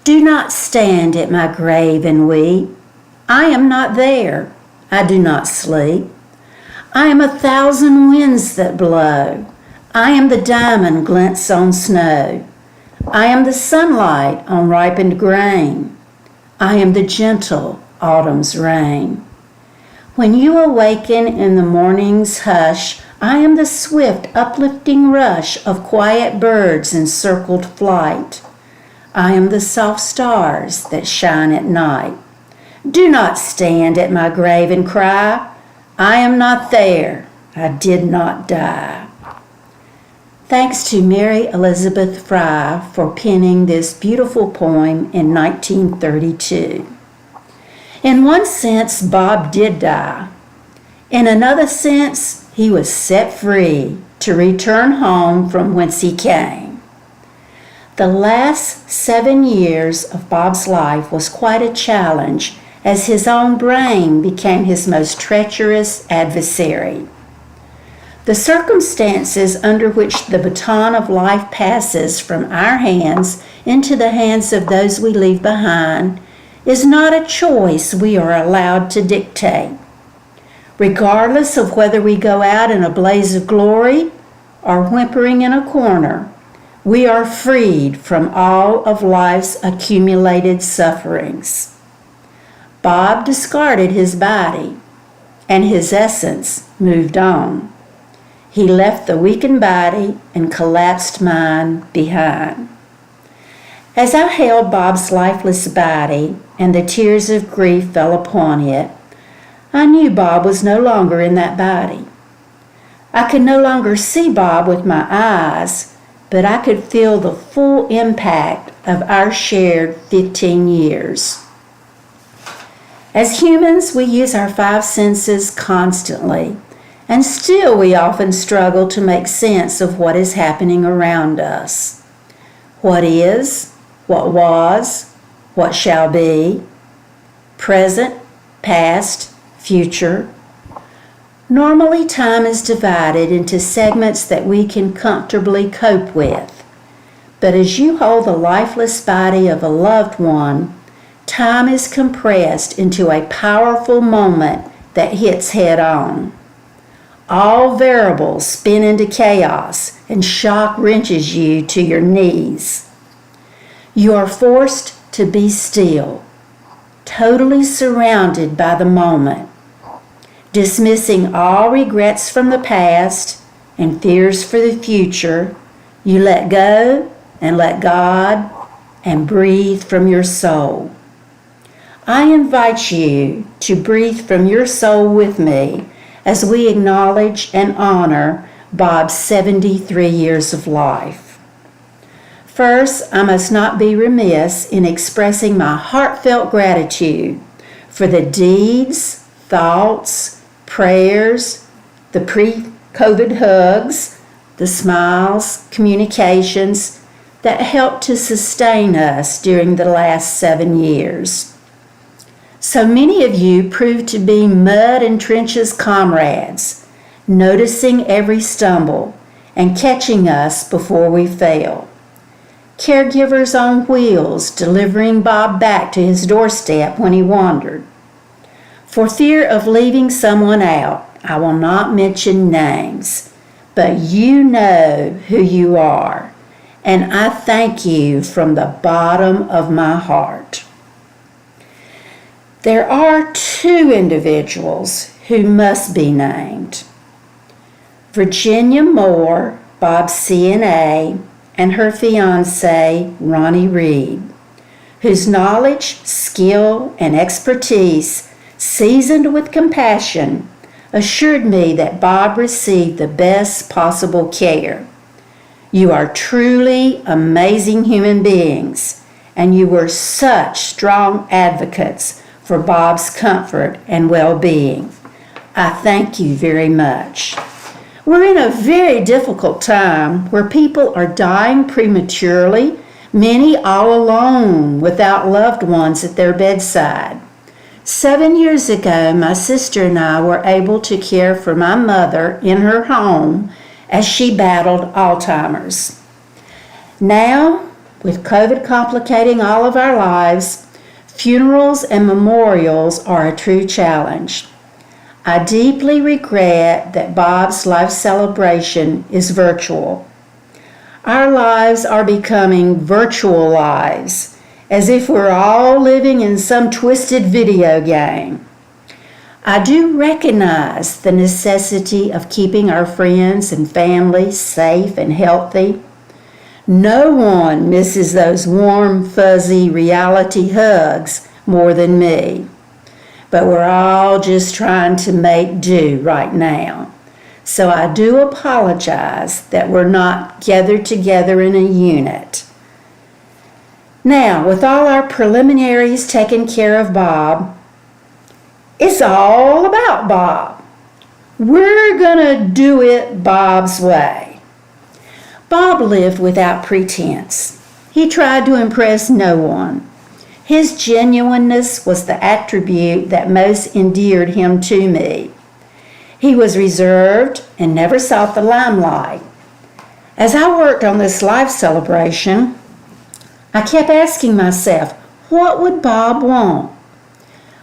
Do not stand at my grave and weep. I am not there. I do not sleep. I am 1,000 winds that blow. I am the diamond glints on snow. I am the sunlight on ripened grain. I am the gentle autumn's rain. When you awaken in the morning's hush, I am the swift uplifting rush of quiet birds in circled flight. I am the soft stars that shine at night. Do not stand at my grave and cry, I am not there, I did not die. Thanks to Mary Elizabeth Fry for penning this beautiful poem in 1932. In one sense, Bob did die. In another sense, he was set free to return home from whence he came. The last 7 years of Bob's life was quite a challenge, as his own brain became his most treacherous adversary. The circumstances under which the baton of life passes from our hands into the hands of those we leave behind is not a choice we are allowed to dictate. Regardless of whether we go out in a blaze of glory or whimpering in a corner, we are freed from all of life's accumulated sufferings. Bob discarded his body, and his essence moved on. He left the weakened body and collapsed mind behind. As I held Bob's lifeless body and the tears of grief fell upon it, I knew Bob was no longer in that body. I could no longer see Bob with my eyes, but I could feel the full impact of our shared 15 years. As humans, we use our 5 senses constantly, and still we often struggle to make sense of what is happening around us. What is, what was, what shall be, present, past, future. Normally, time is divided into segments that we can comfortably cope with. But as you hold the lifeless body of a loved one, time is compressed into a powerful moment that hits head on. All variables spin into chaos and shock wrenches you to your knees. You are forced to be still, totally surrounded by the moment. Dismissing all regrets from the past and fears for the future, you let go and let God and breathe from your soul. I invite you to breathe from your soul with me as we acknowledge and honor Bob's 73 years of life. First, I must not be remiss in expressing my heartfelt gratitude for the deeds, thoughts, prayers, the pre-COVID hugs, the smiles, communications that helped to sustain us during the last 7 years. So many of you proved to be mud and trenches comrades, noticing every stumble and catching us before we fell. Caregivers on wheels delivering Bob back to his doorstep when he wandered. For fear of leaving someone out, I will not mention names, but you know who you are, and I thank you from the bottom of my heart. There are 2 individuals who must be named. Virginia Moore, Bob's CNA, and her fiancé, Ronnie Reed, whose knowledge, skill, and expertise, seasoned with compassion, assured me that Bob received the best possible care. You are truly amazing human beings, and you were such strong advocates for Bob's comfort and well-being. I thank you very much. We're in a very difficult time where people are dying prematurely, many all alone without loved ones at their bedside. 7 years ago, my sister and I were able to care for my mother in her home as she battled Alzheimer's. Now, With COVID complicating all of our lives, funerals and memorials are a true challenge. I deeply regret that Bob's life celebration is virtual. Our lives are becoming virtual lives, as if we're all living in some twisted video game. I do recognize the necessity of keeping our friends and family safe and healthy. No one misses those warm, fuzzy reality hugs more than me. But we're all just trying to make do right now. So I do apologize that we're not gathered together in a unit. Now, with all our preliminaries taken care of Bob, it's all about Bob. We're gonna do it Bob's way. Bob lived without pretense. He tried to impress no one. His genuineness was the attribute that most endeared him to me. He was reserved and never sought the limelight. As I worked on this life celebration, I kept asking myself, what would Bob want?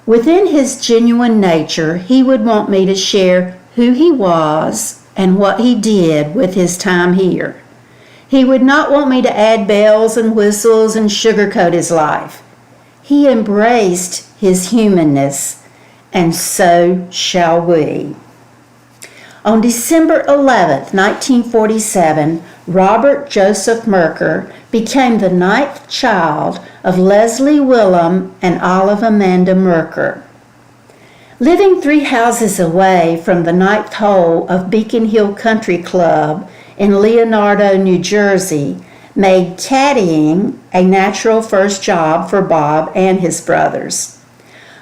Within his genuine nature, he would want me to share who he was and what he did with his time here. He would not want me to add bells and whistles and sugarcoat his life. He embraced his humanness, and so shall we. On December 11, 1947, Robert Joseph Merker became the 9th child of Leslie Willem and Olive Amanda Merker. Living 3 houses away from the 9th hole of Beacon Hill Country Club in Leonardo, New Jersey, made caddying a natural first job for Bob and his brothers.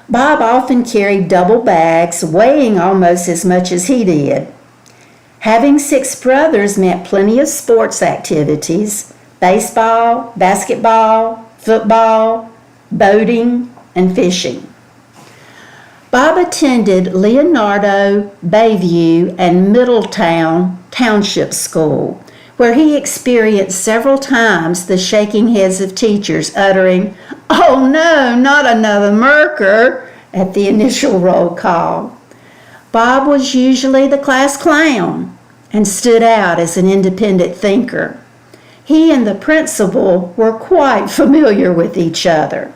Bob often carried double bags, weighing almost as much as he did. Having 6 brothers meant plenty of sports activities: baseball, basketball, football, boating, and fishing. Bob attended Leonardo, Bayview, and Middletown Township School, where he experienced several times the shaking heads of teachers uttering, "Oh no, not another Merker," at the initial roll call. Bob was usually the class clown and stood out as an independent thinker. He and the principal were quite familiar with each other.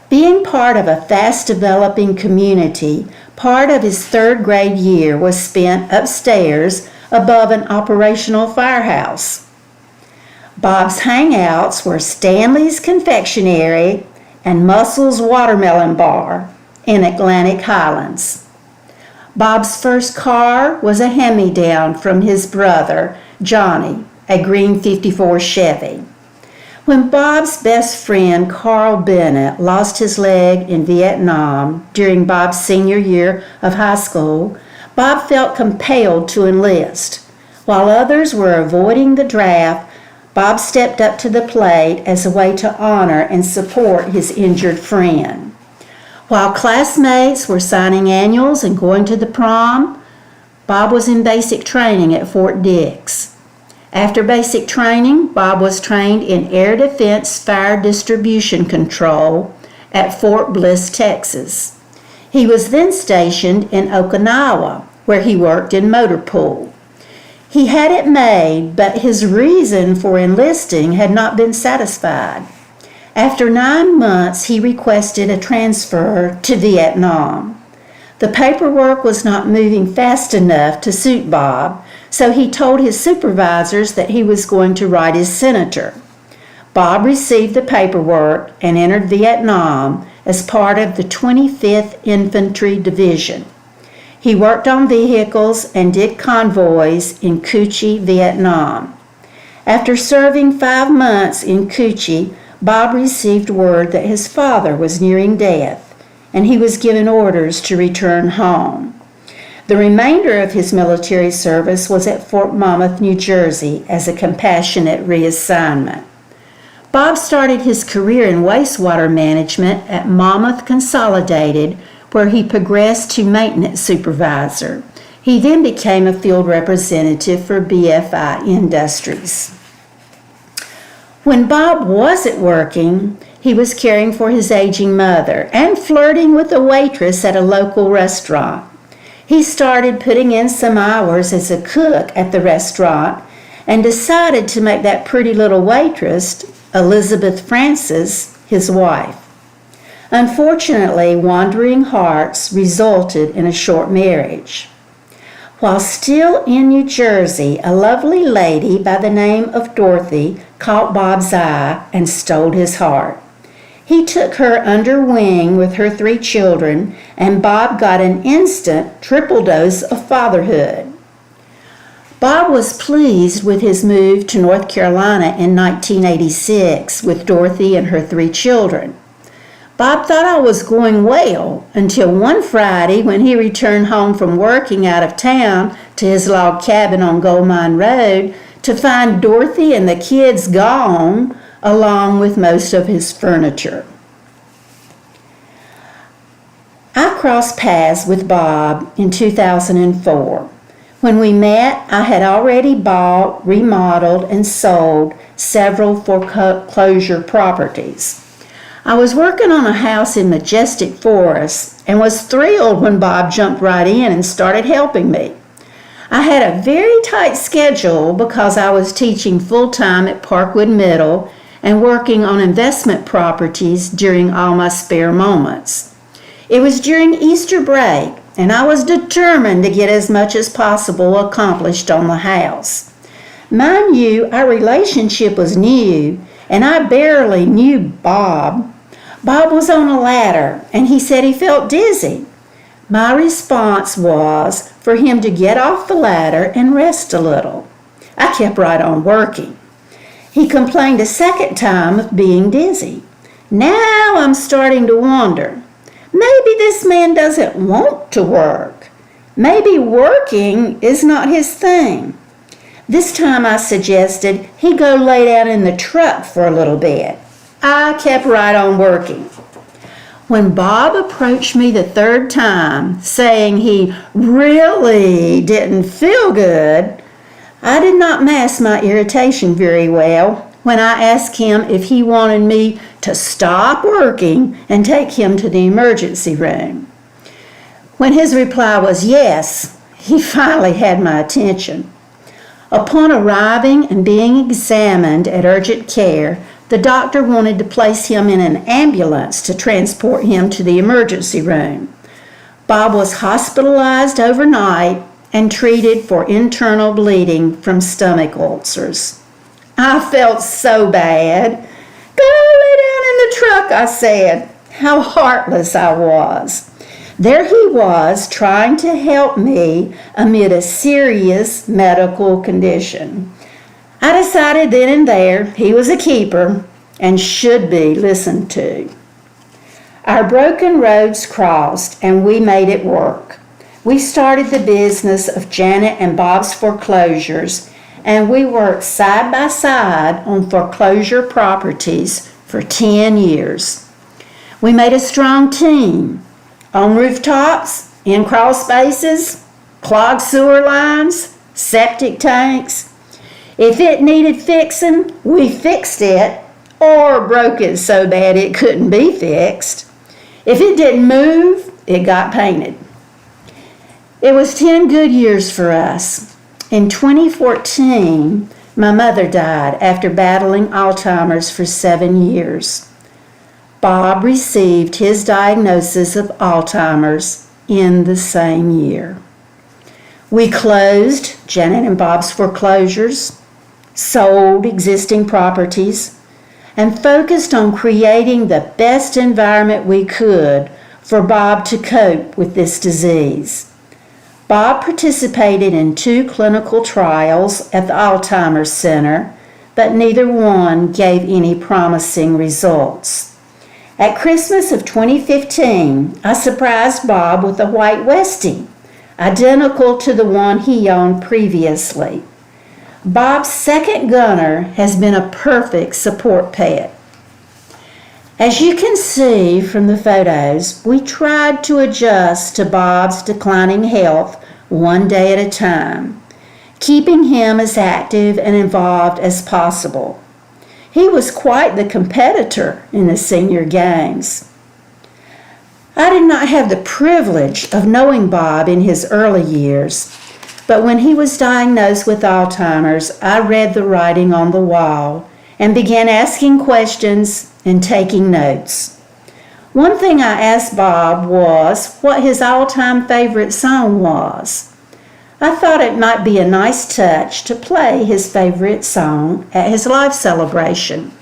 Being part of a fast-developing community, part of his 3rd grade year was spent upstairs above an operational firehouse. Bob's hangouts were Stanley's Confectionery and Muscle's Watermelon Bar in Atlantic Highlands. Bob's first car was a hand-me-down from his brother, Johnny, a green 54 Chevy. When Bob's best friend, Carl Bennett, lost his leg in Vietnam during Bob's senior year of high school, Bob felt compelled to enlist. While others were avoiding the draft, Bob stepped up to the plate as a way to honor and support his injured friend. While classmates were signing annuals and going to the prom, Bob was in basic training at Fort Dix. After basic training, Bob was trained in air defense fire distribution control at Fort Bliss, Texas. He was then stationed in Okinawa, where he worked in motor pool. He had it made, but his reason for enlisting had not been satisfied. After 9 months, he requested a transfer to Vietnam. The paperwork was not moving fast enough to suit Bob, so he told his supervisors that he was going to write his senator. Bob received the paperwork and entered Vietnam as part of the 25th Infantry Division. He worked on vehicles and did convoys in Cu Chi, Vietnam. After serving 5 months in Cu Chi, Bob received word that his father was nearing death, and he was given orders to return home. The remainder of his military service was at Fort Monmouth, New Jersey, as a compassionate reassignment. Bob started his career in wastewater management at Monmouth Consolidated, where he progressed to maintenance supervisor. He then became a field representative for BFI Industries. When Bob wasn't working, he was caring for his aging mother and flirting with a waitress at a local restaurant. He started putting in some hours as a cook at the restaurant and decided to make that pretty little waitress, Elizabeth Francis, his wife. Unfortunately, wandering hearts resulted in a short marriage. While still in New Jersey, a lovely lady by the name of Dorothy caught Bob's eye and stole his heart. He took her under wing with her 3 children, and Bob got an instant triple dose of fatherhood. Bob was pleased with his move to North Carolina in 1986 with Dorothy and her 3 children. Bob thought all was going well until one Friday when he returned home from working out of town to his log cabin on Gold Mine Road to find Dorothy and the kids gone, along with most of his furniture. I crossed paths with Bob in 2004. When we met, I had already bought, remodeled, and sold several foreclosure properties. I was working on a house in Majestic Forest and was thrilled when Bob jumped right in and started helping me. I had a very tight schedule because I was teaching full-time at Parkwood Middle and working on investment properties during all my spare moments. It was during Easter break, and I was determined to get as much as possible accomplished on the house. Mind you, our relationship was new, and I barely knew Bob. Bob was on a ladder, and he said he felt dizzy. My response was for him to get off the ladder and rest a little. I kept right on working. He complained a second time of being dizzy. Now I'm starting to wonder, maybe this man doesn't want to work. Maybe working is not his thing. This time I suggested he go lay down in the truck for a little bit. I kept right on working. When Bob approached me the 3rd time, saying he really didn't feel good, I did not mask my irritation very well when I asked him if he wanted me to stop working and take him to the emergency room. When his reply was yes, he finally had my attention. Upon arriving and being examined at urgent care, the doctor wanted to place him in an ambulance to transport him to the emergency room. Bob was hospitalized overnight and treated for internal bleeding from stomach ulcers. I felt so bad. Go lay down in the truck, I said. How heartless I was. There he was trying to help me amid a serious medical condition. I decided then and there he was a keeper and should be listened to. Our broken roads crossed and we made it work. We started the business of Janet and Bob's Foreclosures, and we worked side by side on foreclosure properties for 10 years. We made a strong team. On rooftops, in crawl spaces, clogged sewer lines, septic tanks. If it needed fixing, we fixed it or broke it so bad it couldn't be fixed. If it didn't move, it got painted. It was 10 good years for us. In 2014, my mother died after battling Alzheimer's for 7 years. Bob received his diagnosis of Alzheimer's in the same year. We closed Janet and Bob's Foreclosures, sold existing properties, and focused on creating the best environment we could for Bob to cope with this disease. Bob participated in 2 clinical trials at the Alzheimer's Center, but neither one gave any promising results. At Christmas of 2015, I surprised Bob with a white Westie, identical to the one he owned previously. Bob's second gunner has been a perfect support pet. As you can see from the photos, we tried to adjust to Bob's declining health one day at a time, keeping him as active and involved as possible. He was quite the competitor in the senior games. I did not have the privilege of knowing Bob in his early years, but when he was diagnosed with Alzheimer's, I read the writing on the wall and began asking questions and taking notes. One thing I asked Bob was what his all-time favorite song was. I thought it might be a nice touch to play his favorite song at his life celebration.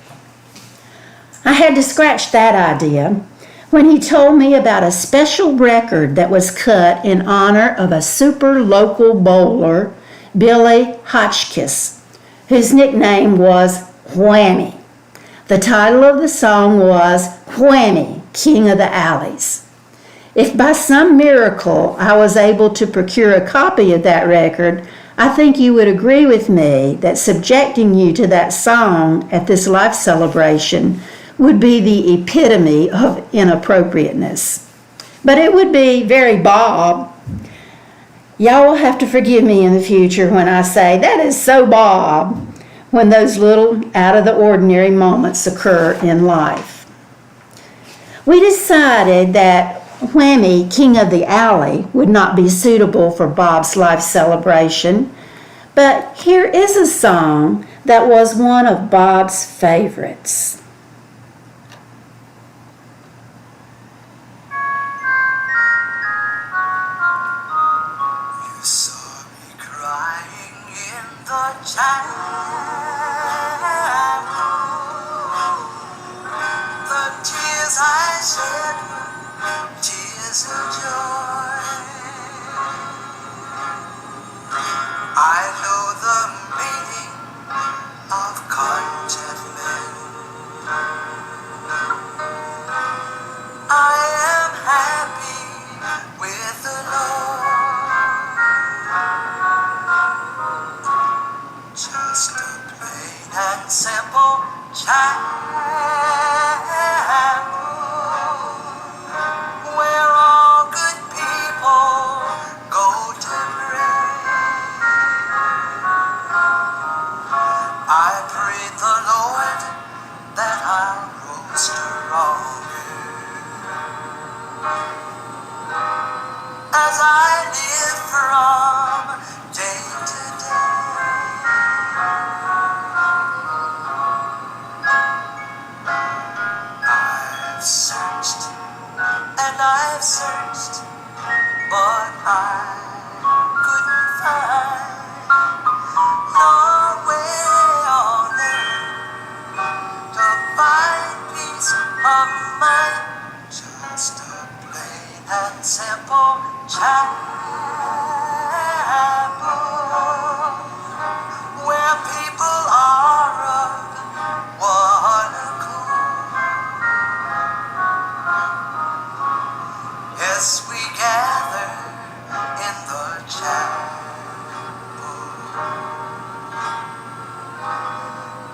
I had to scratch that idea when he told me about a special record that was cut in honor of a super local bowler, Billy Hotchkiss, whose nickname was Whammy. The title of the song was Whammy, King of the Alleys. If by some miracle I was able to procure a copy of that record, I think you would agree with me that subjecting you to that song at this life celebration would be the epitome of inappropriateness. But it would be very Bob. Y'all will have to forgive me in the future when I say that is so Bob when those little out of the ordinary moments occur in life. We decided that Whammy, King of the Alley, would not be suitable for Bob's life celebration, but here is a song that was one of Bob's favorites. You saw me crying in the chapel. The tears I shed were tears of joy. I know the meaning of contentment. I am happy with the Lord. Just a plain and simple chapel where all good people go to pray. I prayed the Lord that I'll grow stronger as I live from day to day. I've searched and I've searched, but I couldn't find no way on earth to find peace of mind. Just a plain and simple chapel where people are of one accord. Yes, we gather in the chapel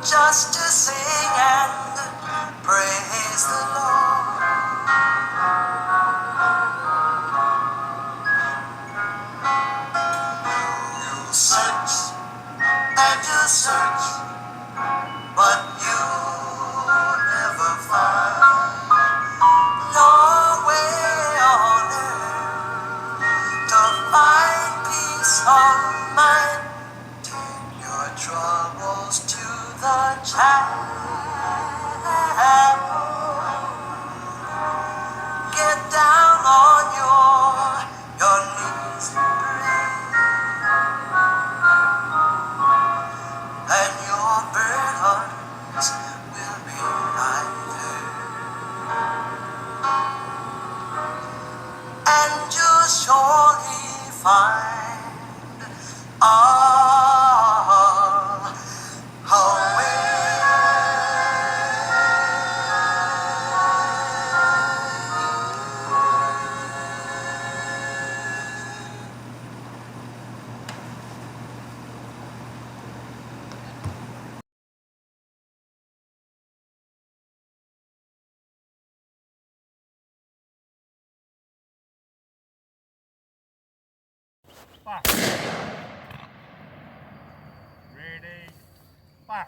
just to sing and praise the Lord. You search and you search, but you never find no way on earth to find peace of mind. Take your troubles to the chapel. Get down on your knees and pray, and your burdens will be lighter, and you'll surely find a way. Fire. Ready, fire.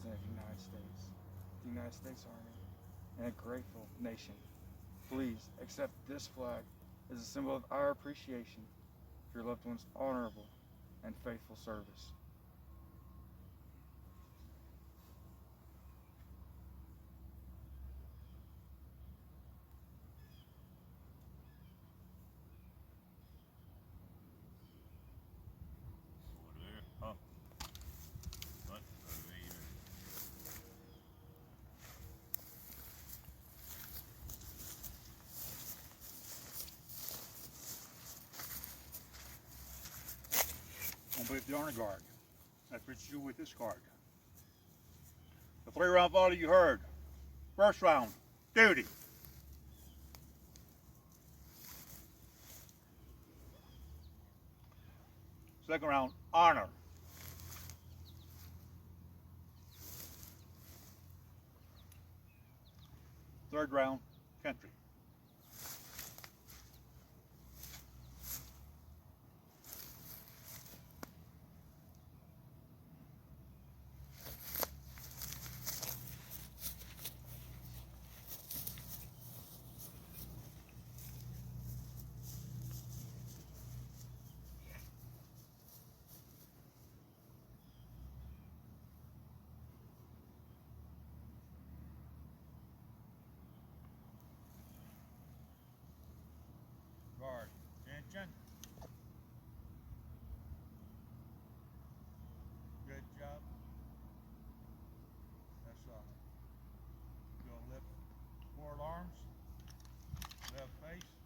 President of the United States, the United States Army, and a grateful nation. Please accept this flag as a symbol of our appreciation for your loved one's honorable and faithful service. I'm with the Honor Guard. That's what you do with this card. The 3-round volley you heard. First round, duty. Second round, honor. Third round, country. Guard, attention. Good job. That's You're gonna lift forward arms, left face.